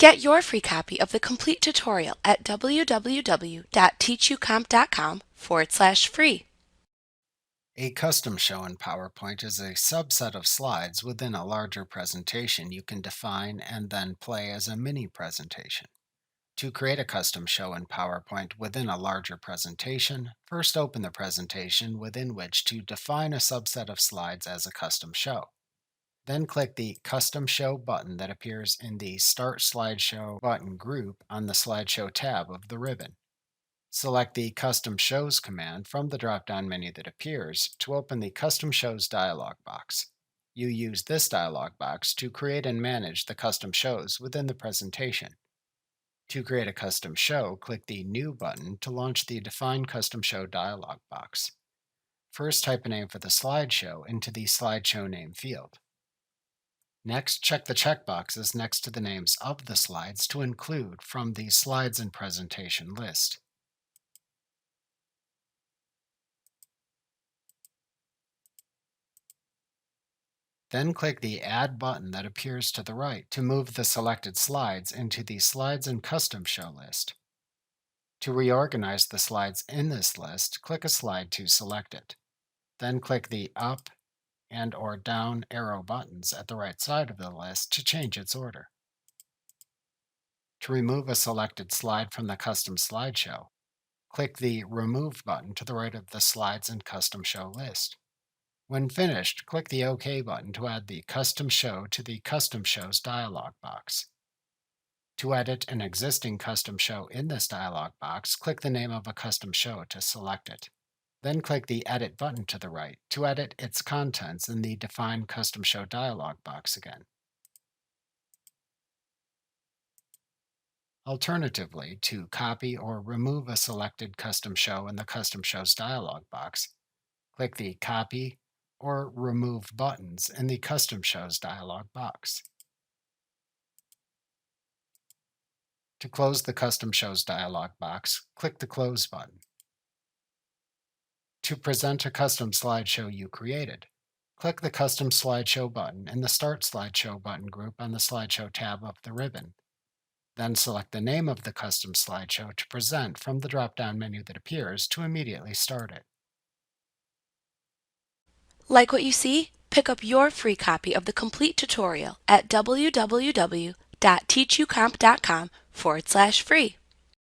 Get your free copy of the complete tutorial at www.teachucomp.com/free. A custom show in PowerPoint is a subset of slides within a larger presentation you can define and then play as a mini presentation. To create a custom show in PowerPoint within a larger presentation, first open the presentation within which to define a subset of slides as a custom show. Then click the Custom Show button that appears in the Start Slideshow button group on the Slideshow tab of the ribbon. Select the Custom Shows command from the drop-down menu that appears to open the Custom Shows dialog box. You use this dialog box to create and manage the custom shows within the presentation. To create a custom show, click the New button to launch the Define Custom Show dialog box. First, type a name for the slideshow into the Slideshow name field. Next, check the checkboxes next to the names of the slides to include from the Slides and Presentation list. Then click the Add button that appears to the right to move the selected slides into the Slides and Custom Show list. To reorganize the slides in this list, click a slide to select it. Then click the Up and/or Down arrow buttons at the right side of the list to change its order. To remove a selected slide from the custom slideshow, click the Remove button to the right of the Slides and Custom Show list. When finished, click the OK button to add the custom show to the Custom Shows dialog box. To edit an existing custom show in this dialog box, click the name of a custom show to select it. Then click the Edit button to the right to edit its contents in the Define Custom Show dialog box again. Alternatively, to copy or remove a selected custom show in the Custom Shows dialog box, click the Copy or Remove buttons in the Custom Shows dialog box. To close the Custom Shows dialog box, click the Close button. To present a custom slideshow you created, click the Custom Slideshow button in the Start Slideshow button group on the Slideshow tab of the ribbon. Then select the name of the custom slideshow to present from the drop-down menu that appears to immediately start it. Like what you see? Pick up your free copy of the complete tutorial at www.teachucomp.com/free.